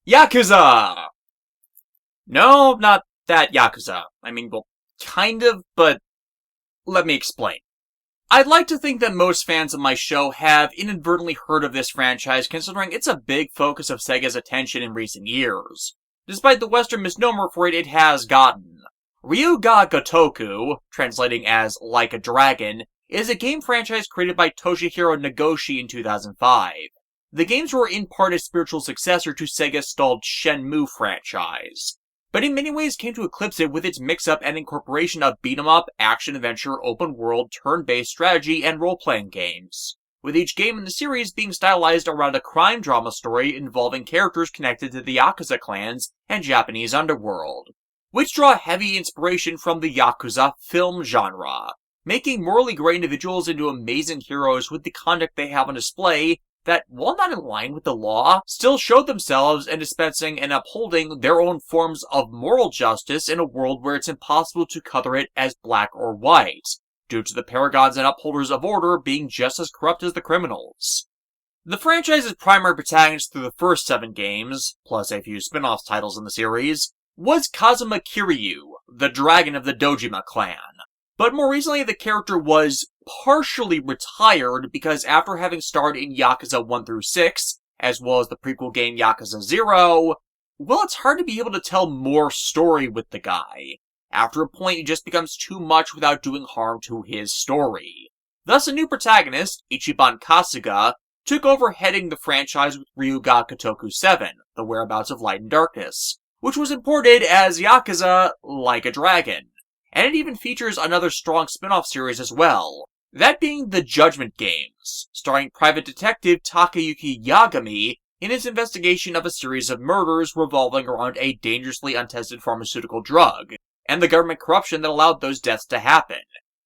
Yakuza! No, not that Yakuza. I mean, well, kind of, but let me explain. I'd like to think that most fans of my show have inadvertently heard of this franchise, considering it's a big focus of Sega's attention in recent years, despite the Western misnomer for it has gotten. Ryuga Gotoku, translating as Like a Dragon, is a game franchise created by Toshihiro Nagoshi in 2005. The games were in part a spiritual successor to Sega's stalled Shenmue franchise, but in many ways came to eclipse it with its mix-up and incorporation of beat-em-up, action-adventure, open-world, turn-based strategy, and role-playing games, with each game in the series being stylized around a crime drama story involving characters connected to the Yakuza clans and Japanese underworld, which draw heavy inspiration from the Yakuza film genre, making morally gray individuals into amazing heroes with the conduct they have on display that, while not in line with the law, still showed themselves in dispensing and upholding their own forms of moral justice in a world where it's impossible to color it as black or white, due to the paragons and upholders of order being just as corrupt as the criminals. The franchise's primary protagonist through the first 7 games, plus a few spin-off titles in the series, was Kazuma Kiryu, the dragon of the Dojima clan. But more recently, the character was partially retired because after having starred in Yakuza 1 through 6, as well as the prequel game Yakuza 0, well, it's hard to be able to tell more story with the guy. After a point, it just becomes too much without doing harm to his story. Thus, a new protagonist, Ichiban Kasuga, took over heading the franchise with Ryuga Gotoku 7, The Whereabouts of Light and Darkness, which was imported as Yakuza Like a Dragon. And it even features another strong spin-off series as well, that being the Judgment Games, starring private detective Takayuki Yagami in his investigation of a series of murders revolving around a dangerously untested pharmaceutical drug, and the government corruption that allowed those deaths to happen.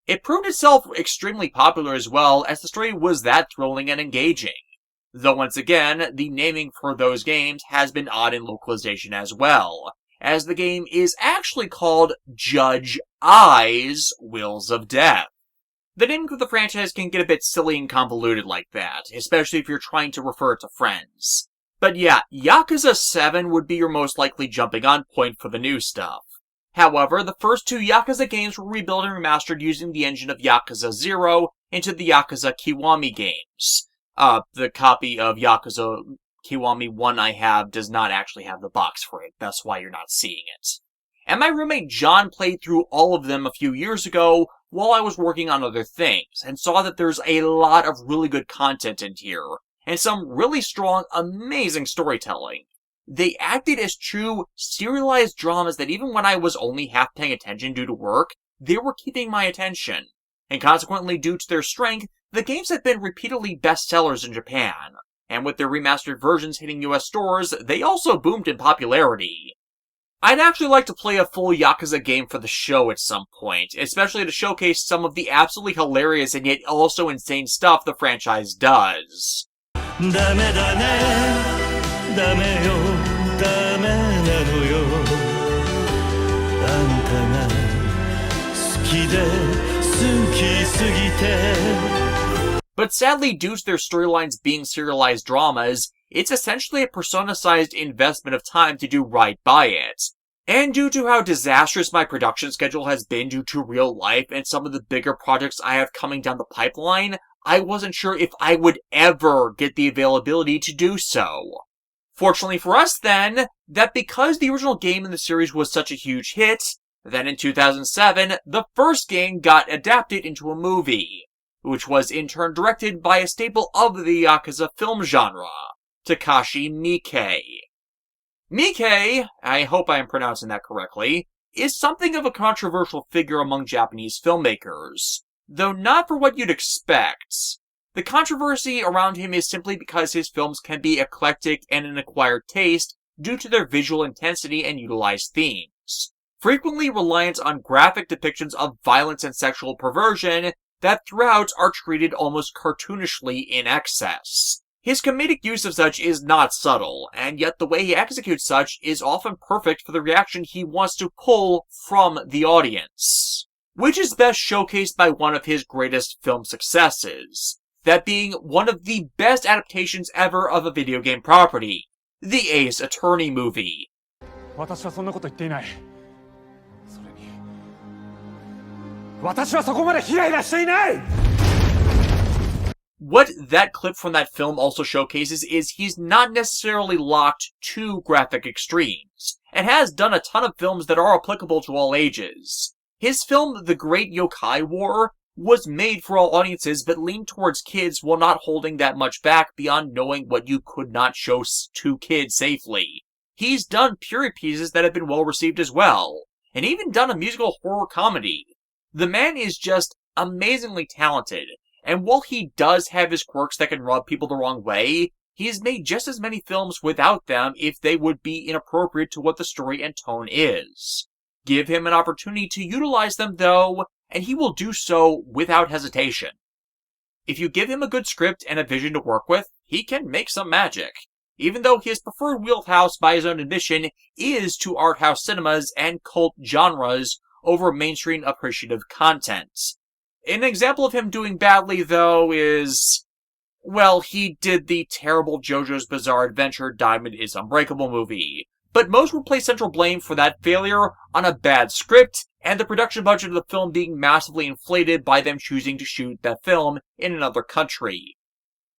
It proved itself extremely popular as well, as the story was that thrilling and engaging. Though once again, the naming for those games has been odd in localization as well, as the game is actually called Judge I's Wills of Death. The naming of the franchise can get a bit silly and convoluted like that, especially if you're trying to refer it to friends. But yeah, Yakuza 7 would be your most likely jumping on point for the new stuff. However, the first 2 Yakuza games were rebuilt and remastered using the engine of Yakuza 0 into the Yakuza Kiwami games. The copy of Yakuza Kiwami 1 I have does not actually have the box for it, that's why you're not seeing it. And my roommate John played through all of them a few years ago while I was working on other things, and saw that there's a lot of really good content in here, and some really strong, amazing storytelling. They acted as true, serialized dramas that even when I was only half paying attention due to work, they were keeping my attention. And consequently, due to their strength, the games have been repeatedly bestsellers in Japan. And with their remastered versions hitting US stores, they also boomed in popularity. I'd actually like to play a full Yakuza game for the show at some point, especially to showcase some of the absolutely hilarious and yet also insane stuff the franchise does. But sadly, due to their storylines being serialized dramas, it's essentially a persona-sized investment of time to do right by it. And due to how disastrous my production schedule has been due to real life and some of the bigger projects I have coming down the pipeline, I wasn't sure if I would ever get the availability to do so. Fortunately for us then, that because the original game in the series was such a huge hit, then in 2007, the first game got adapted into a movie, which was in turn directed by a staple of the Yakuza film genre, Takashi Miike. Miike, I hope I am pronouncing that correctly, is something of a controversial figure among Japanese filmmakers, though not for what you'd expect. The controversy around him is simply because his films can be eclectic and an acquired taste due to their visual intensity and utilized themes, frequently reliant on graphic depictions of violence and sexual perversion that throughout are treated almost cartoonishly in excess. His comedic use of such is not subtle, and yet the way he executes such is often perfect for the reaction he wants to pull from the audience, which is best showcased by one of his greatest film successes, that being one of the best adaptations ever of a video game property, the Ace Attorney movie. What that clip from that film also showcases is he's not necessarily locked to graphic extremes, and has done a ton of films that are applicable to all ages. His film The Great Yokai War was made for all audiences but leaned towards kids while not holding that much back beyond knowing what you could not show to kids safely. He's done period pieces that have been well received as well, and even done a musical horror comedy. The man is just amazingly talented, and while he does have his quirks that can rub people the wrong way, he has made just as many films without them if they would be inappropriate to what the story and tone is. Give him an opportunity to utilize them, though, and he will do so without hesitation. If you give him a good script and a vision to work with, he can make some magic, even though his preferred wheelhouse, by his own admission, is to art house cinemas and cult genres over mainstream appreciative content. An example of him doing badly, though, is... well, he did the terrible JoJo's Bizarre Adventure Diamond is Unbreakable movie. But most would place central blame for that failure on a bad script, and the production budget of the film being massively inflated by them choosing to shoot that film in another country.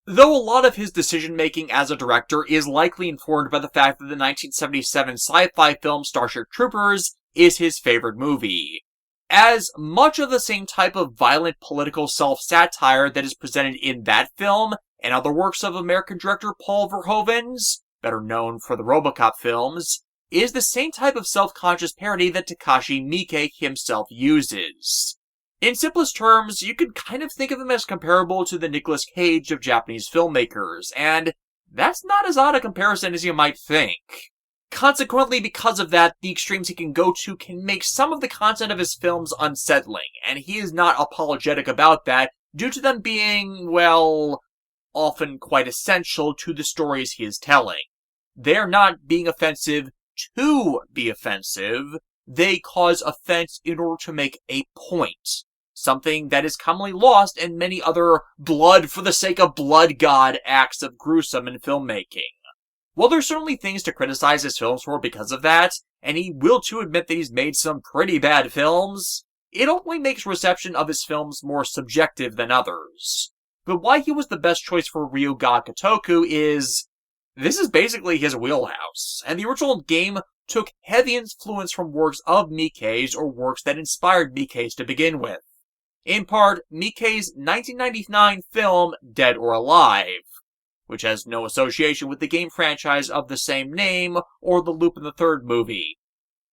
Though a lot of his decision-making as a director is likely informed by the fact that the 1977 sci-fi film Starship Troopers is his favorite movie. As much of the same type of violent political self-satire that is presented in that film and other works of American director Paul Verhoeven's, better known for the RoboCop films, is the same type of self-conscious parody that Takashi Miike himself uses. In simplest terms, you could kind of think of him as comparable to the Nicolas Cage of Japanese filmmakers, and that's not as odd a comparison as you might think. Consequently, because of that, the extremes he can go to can make some of the content of his films unsettling, and he is not apologetic about that due to them being, well, often quite essential to the stories he is telling. They're not being offensive to be offensive, they cause offense in order to make a point. Something that is commonly lost in many other blood-for-the-sake-of-blood god acts of gruesome in filmmaking. While there's certainly things to criticize his films for because of that, and he will too admit that he's made some pretty bad films, it only makes reception of his films more subjective than others. But why he was the best choice for Ryuga Kotoku is... this is basically his wheelhouse, and the original game took heavy influence from works of Miike's or works that inspired Miike's to begin with. In part, Miike's 1999 film Dead or Alive, which has no association with the game franchise of the same name or the Lupin III movie.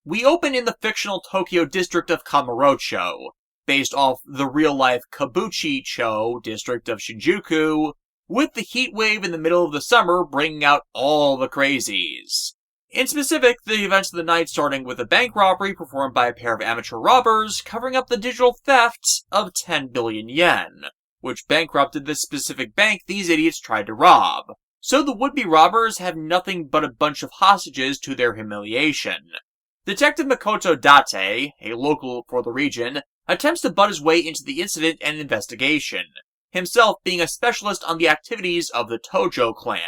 We open in the fictional Tokyo district of Kamurocho, based off the real-life Kabuchi-cho district of Shinjuku, with the heat wave in the middle of the summer bringing out all the crazies. In specific, the events of the night starting with a bank robbery performed by a pair of amateur robbers covering up the digital theft of 10 billion yen, which bankrupted the specific bank these idiots tried to rob. So the would-be robbers have nothing but a bunch of hostages to their humiliation. Detective Makoto Date, a local for the region, attempts to butt his way into the incident and investigation, himself being a specialist on the activities of the Tojo clan,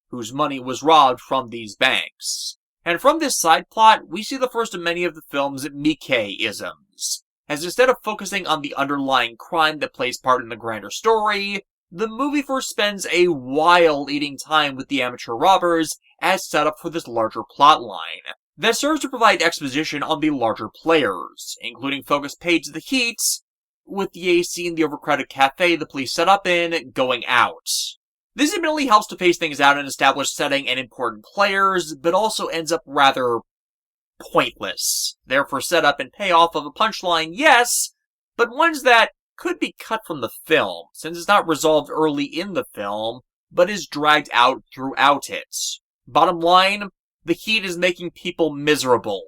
whose money was robbed from these banks. And from this side plot, we see the first of many of the film's Miike-isms, as instead of focusing on the underlying crime that plays part in the grander story, the movie first spends a while eating time with the amateur robbers as setup for this larger plotline that serves to provide exposition on the larger players, including focus page of the heat, with the AC in the overcrowded cafe the police set up in going out. This admittedly helps to pace things out and establish setting and important players, but also ends up rather pointless. Therefore, setup and payoff of a punchline, yes, but ones that could be cut from the film, since it's not resolved early in the film, but is dragged out throughout it. Bottom line, the heat is making people miserable.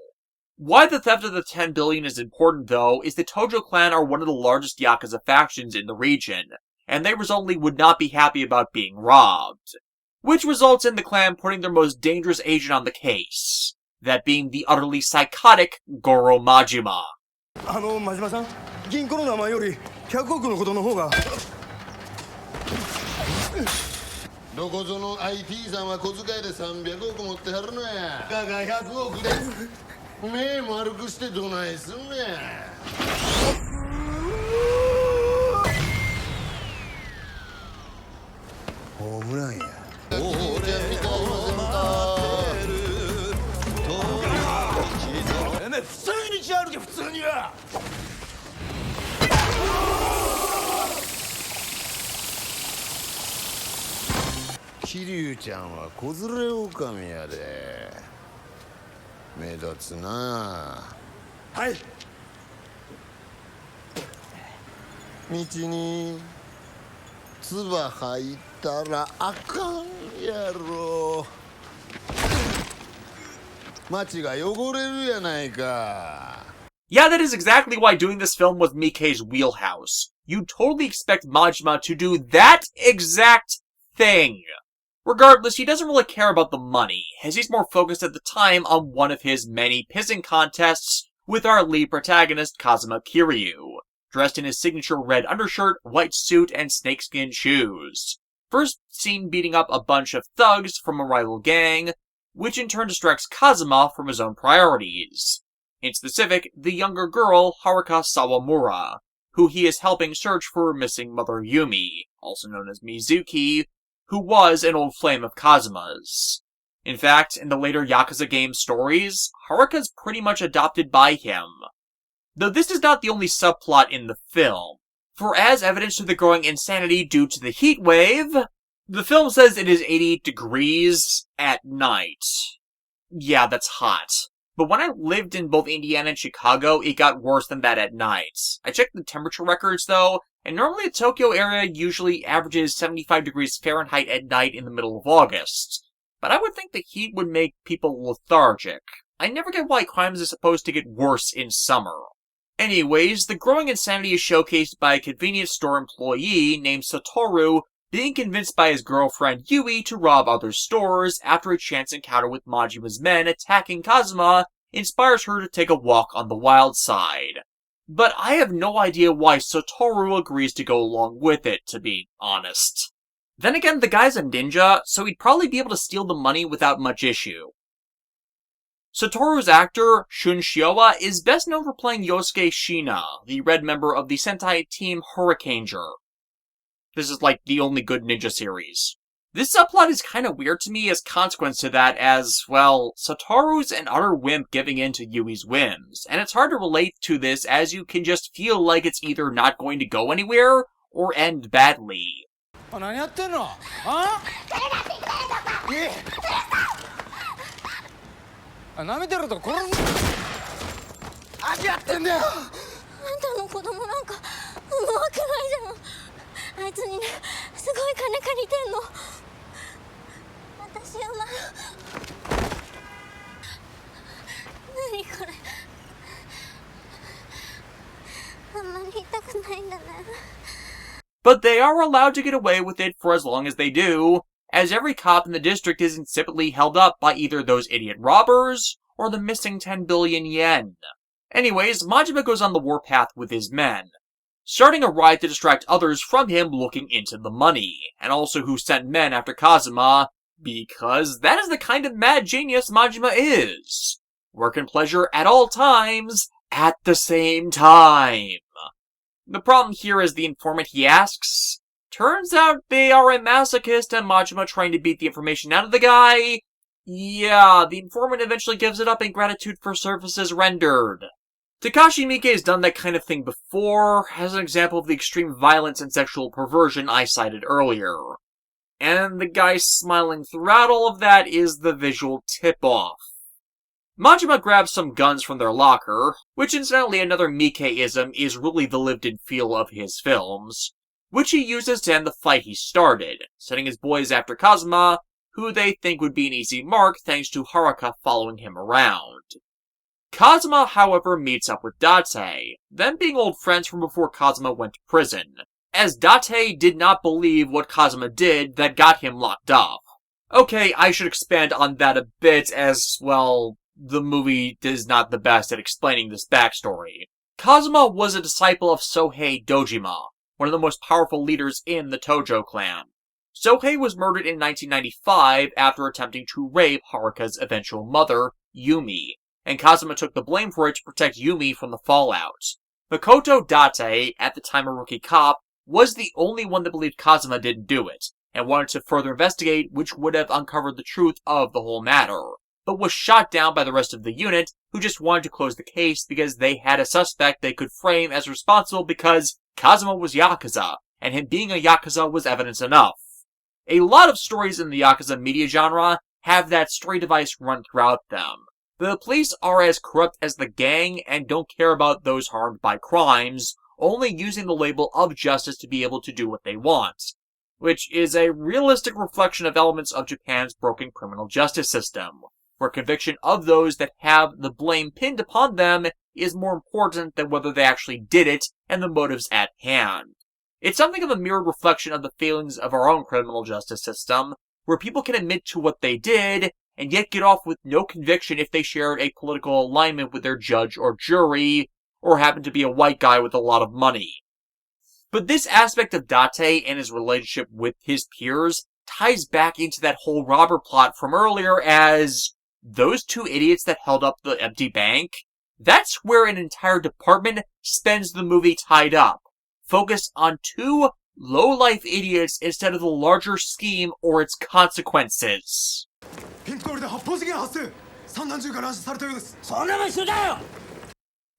Why the theft of the 10 billion is important, though, is the Tojo clan are one of the largest Yakuza factions in the region, and they resultantly would not be happy about being robbed. Which results in the clan putting their most dangerous agent on the case, that being the utterly psychotic Goro Majima. 真島さん、銀行の名前より100億のことの方が。どこぞの IT さんは小遣いで300億持ってはるのや。が100億で目丸くしてどないすんねん。ホームランや。おお、俺みたいな普通に道歩け、普通には。桐生ちゃんは子連れ狼やで。目立つな。はい。道に唾吐いたらあかんやろ。街が汚れるやないか。Yeah, that is exactly why doing this film was Miike's wheelhouse. You'd totally expect Majima to do that exact thing. Regardless, he doesn't really care about the money, as he's more focused at the time on one of his many pissing contests with our lead protagonist Kazuma Kiryu, dressed in his signature red undershirt, white suit, and snakeskin shoes. First seen beating up a bunch of thugs from a rival gang, which in turn distracts Kazuma from his own priorities. In specific, the younger girl, Haruka Sawamura, who he is helping search for her missing mother Yumi, also known as Mizuki, who was an old flame of Kazuma's. In fact, in the later Yakuza game stories, Haruka's pretty much adopted by him. Though this is not the only subplot in the film, for as evidence to the growing insanity due to the heat wave, the film says it is 88 degrees at night. Yeah, that's hot. But when I lived in both Indiana and Chicago, it got worse than that at night. I checked the temperature records though, and normally the Tokyo area usually averages 75 degrees Fahrenheit at night in the middle of August. But I would think the heat would make people lethargic. I never get why crimes is supposed to get worse in summer. Anyways, the growing insanity is showcased by a convenience store employee named Satoru being convinced by his girlfriend Yui to rob other stores after a chance encounter with Majima's men attacking Kazuma inspires her to take a walk on the wild side. But I have no idea why Satoru agrees to go along with it, to be honest. Then again, the guy's a ninja, so he'd probably be able to steal the money without much issue. Satoru's actor, Shun Shioa, is best known for playing Yosuke Shina, the red member of the Sentai team Hurricaneer. This is like the only good ninja series. This subplot is kinda weird to me as consequence to that as, well, Satoru's an utter wimp giving in to Yui's whims, and it's hard to relate to this as you can just feel like it's either not going to go anywhere, or end badly. But they are allowed to get away with it for as long as they do, as every cop in the district is insipidly held up by either those idiot robbers, or the missing 10 billion yen. Anyways, Majima goes on the warpath with his men, starting a riot to distract others from him looking into the money, and also who sent men after Kazuma, because that is the kind of mad genius Majima is. Work and pleasure at all times, at the same time. The problem here is the informant he asks. Turns out they are a masochist and Majima trying to beat the information out of the guy. Yeah, the informant eventually gives it up in gratitude for services rendered. Takashi Miike has done that kind of thing before, as an example of the extreme violence and sexual perversion I cited earlier. And the guy smiling throughout all of that is the visual tip-off. Majima grabs some guns from their locker, which incidentally another Miike-ism is really the lived-in feel of his films, which he uses to end the fight he started, sending his boys after Kazuma, who they think would be an easy mark thanks to Haruka following him around. Kazuma, however, meets up with Date, them being old friends from before Kazuma went to prison, as Date did not believe what Kazuma did that got him locked up. Okay, I should expand on that a bit as, well, the movie is not the best at explaining this backstory. Kazuma was a disciple of Sohei Dojima, one of the most powerful leaders in the Tojo clan. Sohei was murdered in 1995 after attempting to rape Haruka's eventual mother, Yumi, and Kazuma took the blame for it to protect Yumi from the fallout. Makoto Date, at the time a rookie cop, was the only one that believed Kazuma didn't do it, and wanted to further investigate, which would have uncovered the truth of the whole matter, but was shot down by the rest of the unit, who just wanted to close the case because they had a suspect they could frame as responsible because Kazuma was Yakuza, and him being a Yakuza was evidence enough. A lot of stories in the Yakuza media genre have that story device run throughout them. The police are as corrupt as the gang and don't care about those harmed by crimes, only using the label of justice to be able to do what they want, which is a realistic reflection of elements of Japan's broken criminal justice system, where conviction of those that have the blame pinned upon them is more important than whether they actually did it and the motives at hand. It's something of a mirrored reflection of the failings of our own criminal justice system, where people can admit to what they did, and yet get off with no conviction if they shared a political alignment with their judge or jury, or happen to be a white guy with a lot of money. But this aspect of Date and his relationship with his peers ties back into that whole robber plot from earlier as those two idiots that held up the empty bank. That's where an entire department spends the movie tied up, focused on two low-life idiots instead of the larger scheme or its consequences.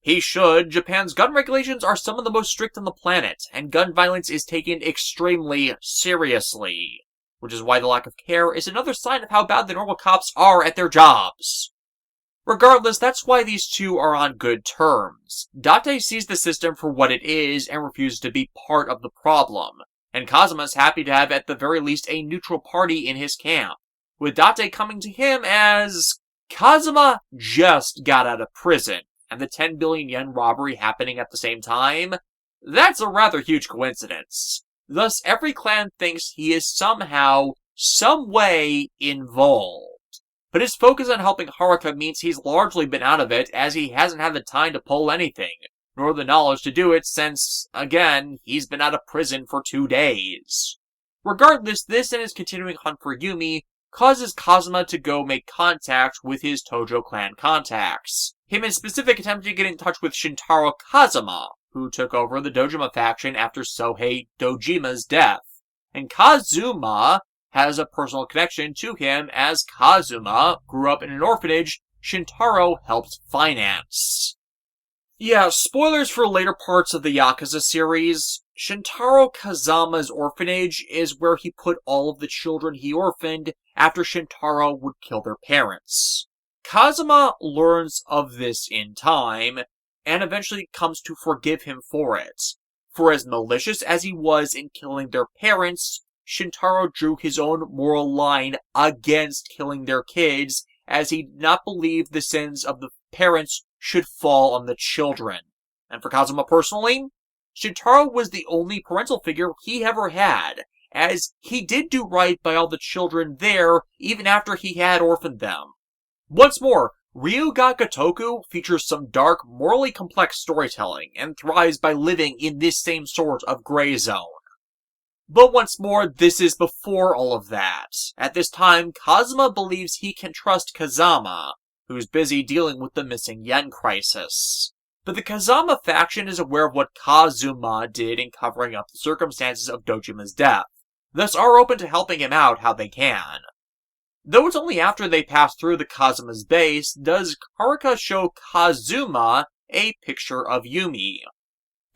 He should. Japan's gun regulations are some of the most strict on the planet, and gun violence is taken extremely seriously, which is why the lack of care is another sign of how bad the normal cops are at their jobs. Regardless, that's why these two are on good terms. Date sees the system for what it is and refuses to be part of the problem, and Kazuma's happy to have at the very least a neutral party in his camp, with Date coming to him as Kazuma just got out of prison, and the 10 billion yen robbery happening at the same time. That's a rather huge coincidence. Thus, every clan thinks he is somehow, some way involved. But his focus on helping Haruka means he's largely been out of it, as he hasn't had the time to pull anything, nor the knowledge to do it since, again, he's been out of prison for 2 days. Regardless, this and his continuing hunt for Yumi causes Kazuma to go make contact with his Tojo clan contacts. Him in specific attempting to get in touch with Shintaro Kazuma, who took over the Dojima faction after Sohei Dojima's death. And Kazuma has a personal connection to him as Kazuma grew up in an orphanage Shintaro helped finance. Yeah, spoilers for later parts of the Yakuza series. Shintaro Kazuma's orphanage is where he put all of the children he orphaned after Shintaro would kill their parents. Kazuma learns of this in time, and eventually comes to forgive him for it. For as malicious as he was in killing their parents, Shintaro drew his own moral line against killing their kids, as he did not believe the sins of the parents should fall on the children. And for Kazuma personally, Shintaro was the only parental figure he ever had, as he did do right by all the children there even after he had orphaned them. Once more, Ryuga Gotoku features some dark, morally complex storytelling, and thrives by living in this same sort of gray zone. But once more, this is before all of that. At this time, Kazuma believes he can trust Kazama, who's busy dealing with the missing yen crisis. But the Kazama faction is aware of what Kazuma did in covering up the circumstances of Dojima's death, thus are open to helping him out how they can. Though it's only after they pass through the Kazuma's base does Haruka show Kazuma a picture of Yumi,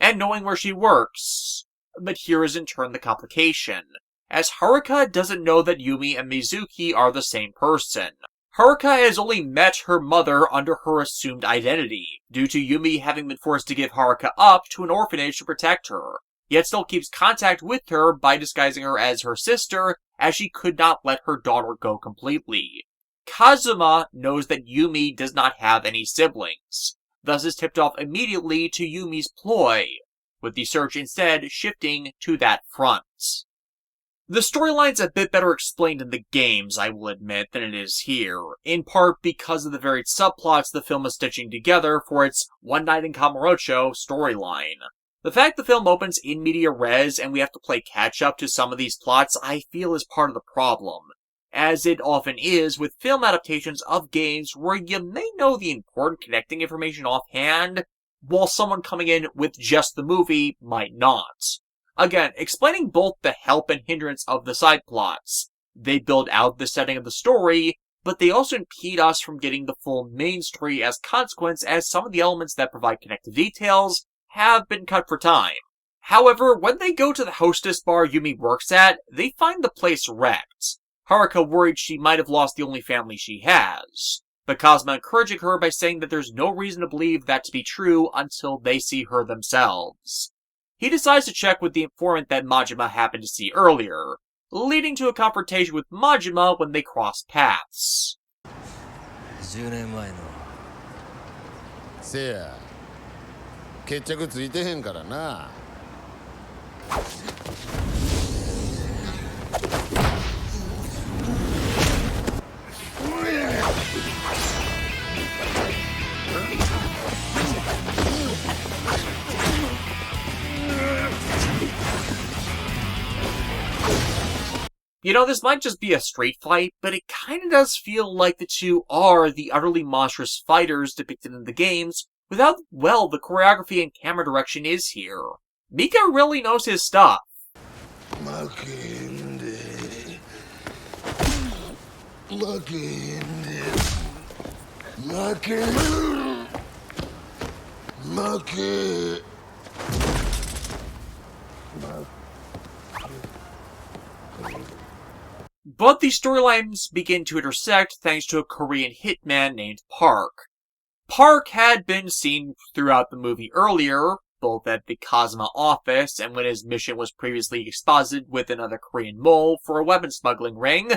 and knowing where she works. But here is in turn the complication, as Haruka doesn't know that Yumi and Mizuki are the same person. Haruka has only met her mother under her assumed identity, due to Yumi having been forced to give Haruka up to an orphanage to protect her, yet still keeps contact with her by disguising her as her sister, as she could not let her daughter go completely. Kazuma knows that Yumi does not have any siblings, thus is tipped off immediately to Yumi's ploy, with the search instead shifting to that front. The storyline's a bit better explained in the games, I will admit, than it is here, in part because of the varied subplots the film is stitching together for its One Night in Kamurocho storyline. The fact the film opens in media res and we have to play catch up to some of these plots I feel is part of the problem, as it often is with film adaptations of games where you may know the important connecting information offhand, while someone coming in with just the movie might not. Again, explaining both the help and hindrance of the side plots. They build out the setting of the story, but they also impede us from getting the full main story as consequence, as some of the elements that provide connective details have been cut for time. However, when they go to the hostess bar Yumi works at, they find the place wrecked. Haruka worried she might have lost the only family she has, but Kazuma encouraging her by saying that there's no reason to believe that to be true until they see her themselves. He decides to check with the informant that Majima happened to see earlier, leading to a confrontation with Majima when they cross paths. 10年前のせや決着ついてへんからな。You know, this might just be a street fight, but it kinda does feel like the two are the utterly monstrous fighters depicted in the games, with how well the choreography and camera direction is here. Mika really knows his stuff. 負けんで負けんで負け負け But the storylines begin to intersect thanks to a Korean hitman named Park. Park had been seen throughout the movie earlier, both at the Kazuma office and when his mission was previously exposited with another Korean mole for a weapon smuggling ring,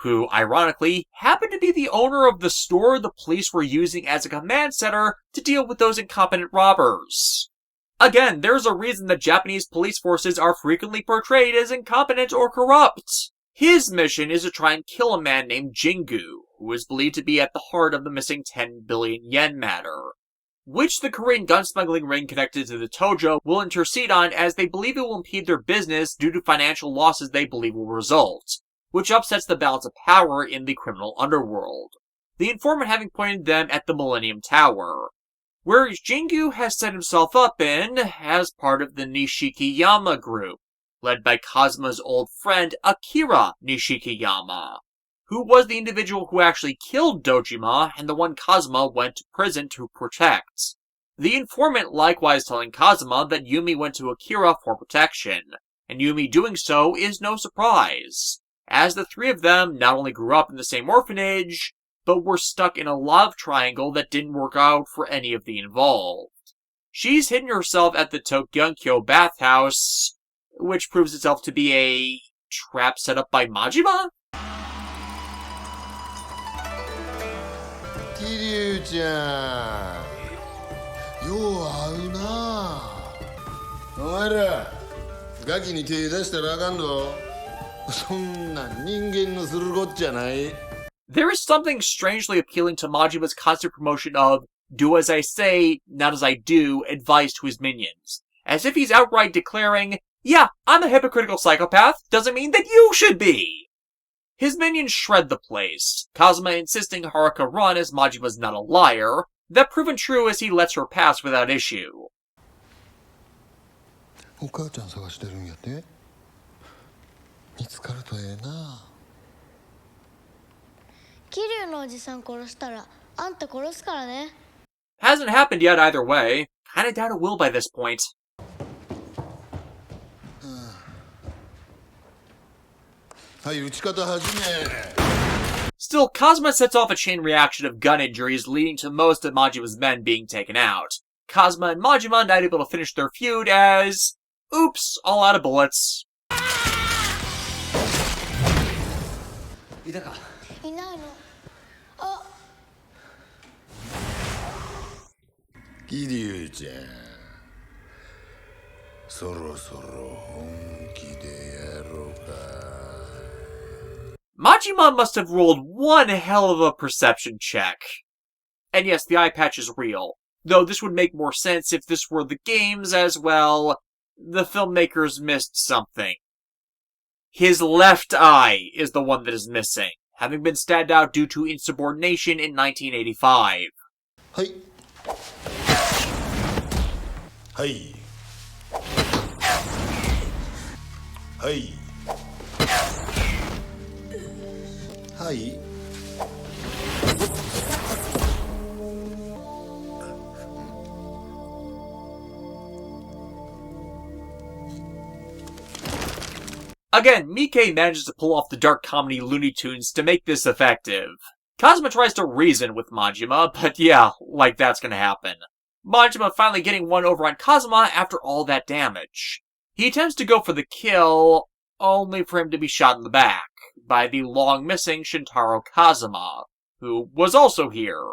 who, ironically, happened to be the owner of the store the police were using as a command center to deal with those incompetent robbers. Again, there's a reason that Japanese police forces are frequently portrayed as incompetent or corrupt. His mission is to try and kill a man named Jingu, who is believed to be at the heart of the missing 10 billion yen matter, which the Korean gun smuggling ring connected to the Tojo will intercede on, as they believe it will impede their business due to financial losses they believe will result, which upsets the balance of power in the criminal underworld. The informant having pointed them at the Millennium Tower, where Jingu has set himself up in as part of the Nishikiyama group, led by Kazuma's old friend Akira Nishikiyama, who was the individual who actually killed Dojima and the one Kazuma went to prison to protect. The informant likewise telling Kazuma that Yumi went to Akira for protection, and Yumi doing so is no surprise, as the three of them not only grew up in the same orphanage, but were stuck in a love triangle that didn't work out for any of the involved. She's hidden herself at the Tokyonkyo bathhouse, which proves itself to be a trap set up by Majima? 桐生ちゃんよう会うな。お前らガキに手出したらあかんぞ。そんな人間のするこっちゃない。 There is something strangely appealing to Majima's constant promotion of do as I say, not as I do advice to his minions, as if he's outright declaring, yeah, I'm a hypocritical psychopath, doesn't mean that you should be! His minions shred the place, Kazuma insisting Haruka run as Majima's not a liar, that proven true as he lets her pass without issue. お母ちゃん探してるんやって見つかるとええな。桐生のおじさん殺したらあんた殺すからね。 Hasn't happened yet either way. Kinda doubt it will by this point. はい打ち方始め。 Still, Kazuma sets off a chain reaction of gun injuries leading to most of Majima's men being taken out. Kazuma and Majima not able to finish their feud as... oops, all out of bullets. いたか。いないの。あ、桐生ちゃんそろそろ本気でやろうか。 Majima must have rolled one hell of a perception check. And yes, the eye patch is real. Though this would make more sense if this were the games as well. The filmmakers missed something. His left eye is the one that is missing, having been stabbed out due to insubordination in 1985. はい。はい。はい。はい。Again, Miike manages to pull off the dark comedy Looney Tunes to make this effective. Kazuma tries to reason with Majima, but yeah, like that's gonna happen. Majima finally getting one over on Kazuma after all that damage. He attempts to go for the kill, only for him to be shot in the back by the long-missing Shintaro Kazuma, who was also here.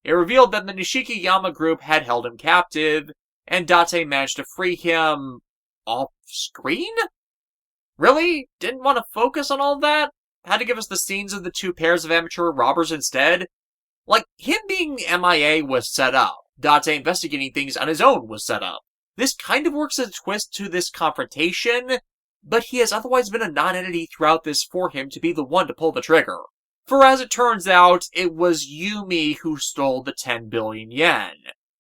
It revealed that the Nishikiyama group had held him captive, and Date managed to free him off-screen? Really? Didn't want to focus on all that? Had to give us the scenes of the two pairs of amateur robbers instead? Like, him being MIA was set up. Date investigating things on his own was set up. This kind of works as a twist to this confrontation, but he has otherwise been a non-entity throughout this for him to be the one to pull the trigger. For as it turns out, it was Yumi who stole the 10 billion yen,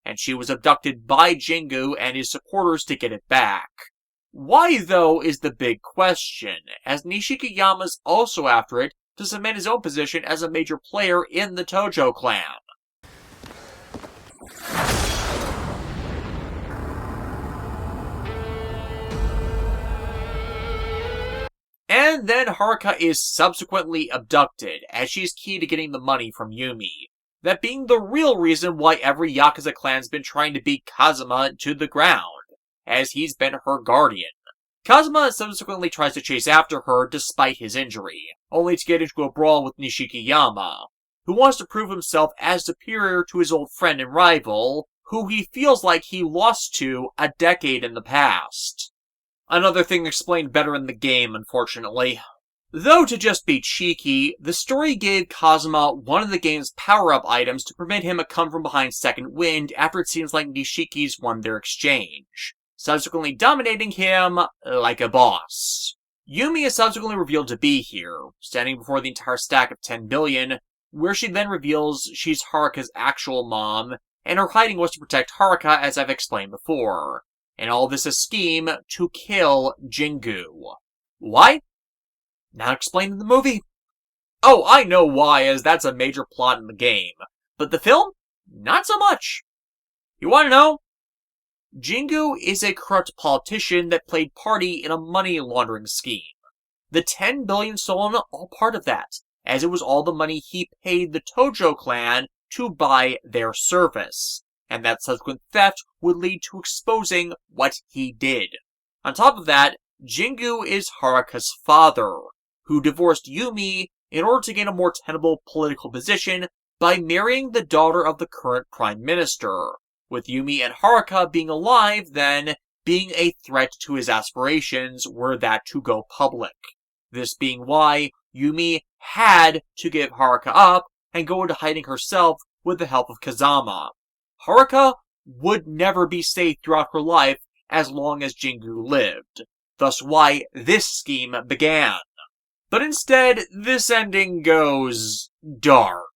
and she was abducted by Jingu and his supporters to get it back. Why, though, is the big question, as Nishikiyama's also after it to cement his own position as a major player in the Tojo clan. And then Haruka is subsequently abducted, as she's key to getting the money from Yumi. That being the real reason why every Yakuza clan's been trying to beat Kazuma to the ground, as he's been her guardian. Kazuma subsequently tries to chase after her despite his injury, only to get into a brawl with Nishikiyama, who wants to prove himself as superior to his old friend and rival, who he feels like he lost to a decade in the past. Another thing explained better in the game, unfortunately. Though to just be cheeky, the story gave Kazuma one of the game's power-up items to permit him a come-from-behind second wind after it seems like Nishiki's won their exchange, subsequently dominating him like a boss. Yumi is subsequently revealed to be here, standing before the entire stack of 10 billion, where she then reveals she's Haruka's actual mom, and her hiding was to protect Haruka as I've explained before. And all this a scheme to kill Jingu. Why? Not explained in the movie. Oh, I know why, as that's a major plot in the game. But the film? Not so much. You want to know? Jingu is a corrupt politician that played party in a money laundering scheme. The 10 billion stolen, all part of that, as it was all the money he paid the Tojo clan to buy their service. And that subsequent theft would lead to exposing what he did. On top of that, Jingu is Haruka's father, who divorced Yumi in order to gain a more tenable political position by marrying the daughter of the current prime minister, with Yumi and Haruka being alive then being a threat to his aspirations were that to go public. This being why Yumi had to give Haruka up and go into hiding herself with the help of Kazama. Haruka would never be safe throughout her life as long as Jingu lived, thus why this scheme began. But instead, this ending goes dark.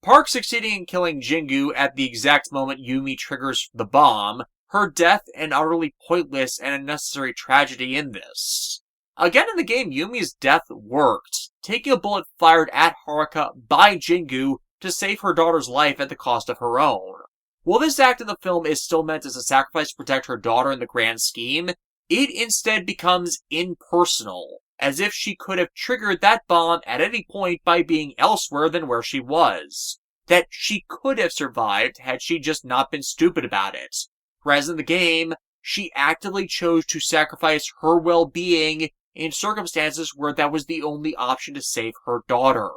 Park succeeding in killing Jingu at the exact moment Yumi triggers the bomb, her death an utterly pointless and unnecessary tragedy in this. Again in the game, Yumi's death worked, taking a bullet fired at Haruka by Jingu to save her daughter's life at the cost of her own. While this act in the film is still meant as a sacrifice to protect her daughter in the grand scheme, it instead becomes impersonal, as if she could have triggered that bomb at any point by being elsewhere than where she was. That she could have survived had she just not been stupid about it. Whereas in the game, she actively chose to sacrifice her well-being in circumstances where that was the only option to save her daughter.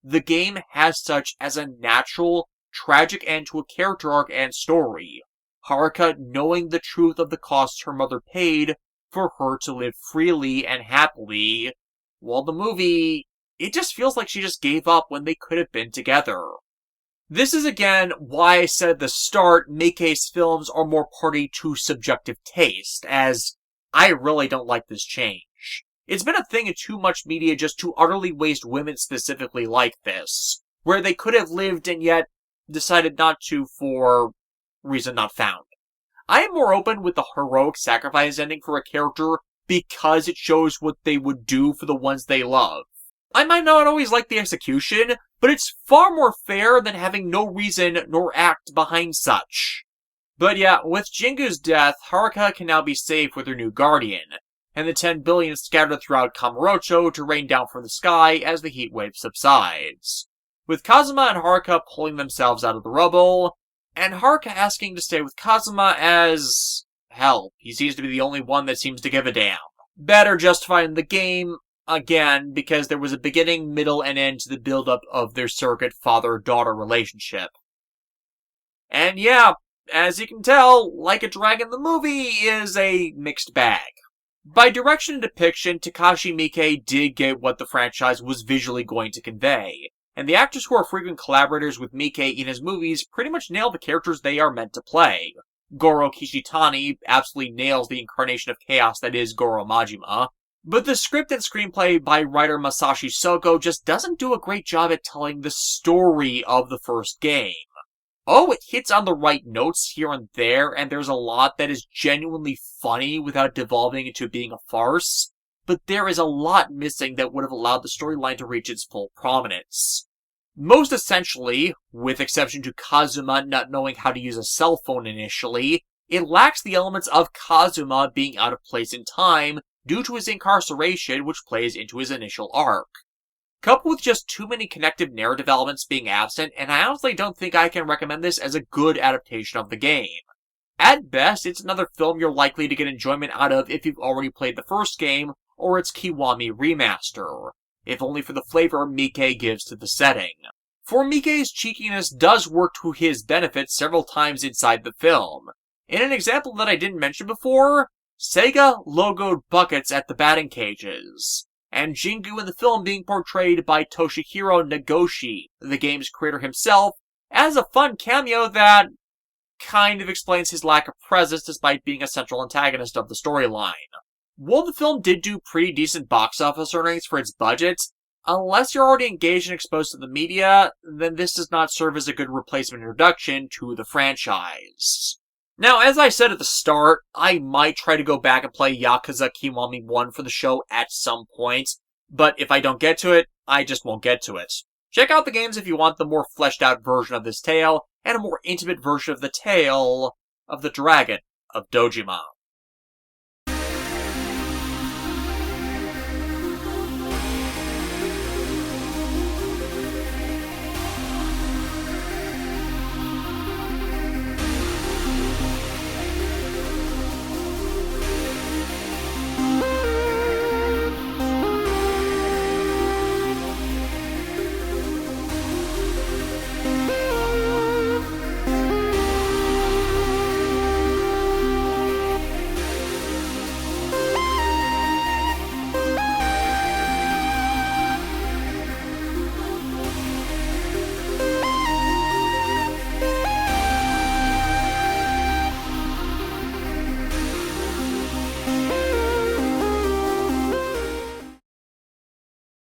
The game has such as a natural, tragic end to a character arc and story. Haruka knowing the truth of the costs her mother paid for her to live freely and happily, while the movie, it just feels like she just gave up when they could have been together. This is again why I said at the start Meikei's films are more party to subjective taste, as I really don't like this change. It's been a thing in too much media just to utterly waste women specifically like this, where they could have lived and yet decided not to for reason not found. I am more open with the heroic sacrifice ending for a character because it shows what they would do for the ones they love. I might not always like the execution, but it's far more fair than having no reason nor act behind such. But yeah, with Jingu's death, Haruka can now be safe with her new guardian, and the 10 billion scattered throughout Kamurocho to rain down from the sky as the heat wave subsides. With Kazuma and Haruka pulling themselves out of the rubble, and Haruka asking to stay with Kazuma as... hell, he seems to be the only one that seems to give a damn. Better justifying the game, again, because there was a beginning, middle, and end to the build-up of their surrogate father-daughter relationship. And yeah, as you can tell, Like a Dragon the movie is a mixed bag. By direction and depiction, Takashi Miike did get what the franchise was visually going to convey, and the actors who are frequent collaborators with Miike in his movies pretty much nail the characters they are meant to play. Goro Kishitani absolutely nails the incarnation of chaos that is Goro Majima, but the script and screenplay by writer Masashi Soko just doesn't do a great job at telling the story of the first game. Oh, it hits on the right notes here and there, and there's a lot that is genuinely funny without devolving into being a farce, but there is a lot missing that would have allowed the storyline to reach its full prominence. Most essentially, with exception to Kazuma not knowing how to use a cell phone initially, it lacks the elements of Kazuma being out of place in time due to his incarceration, which plays into his initial arc. Coupled with just too many connective narrative elements being absent, and I honestly don't think I can recommend this as a good adaptation of the game. At best, it's another film you're likely to get enjoyment out of if you've already played the first game, or its Kiwami remaster, if only for the flavor Miike gives to the setting. For Miike's cheekiness does work to his benefit several times inside the film. In an example that I didn't mention before, Sega logoed buckets at the batting cages, and Jingu in the film being portrayed by Toshihiro Nagoshi, the game's creator himself, as a fun cameo that kind of explains his lack of presence despite being a central antagonist of the storyline. While the film did do pretty decent box office earnings for its budget, unless you're already engaged and exposed to the media, then this does not serve as a good replacement introduction to the franchise. Now, as I said at the start, I might try to go back and play Yakuza Kiwami 1 for the show at some point, but if I don't get to it, I just won't get to it. Check out the games if you want the more fleshed out version of this tale, and a more intimate version of the tale of the Dragon of Dojima.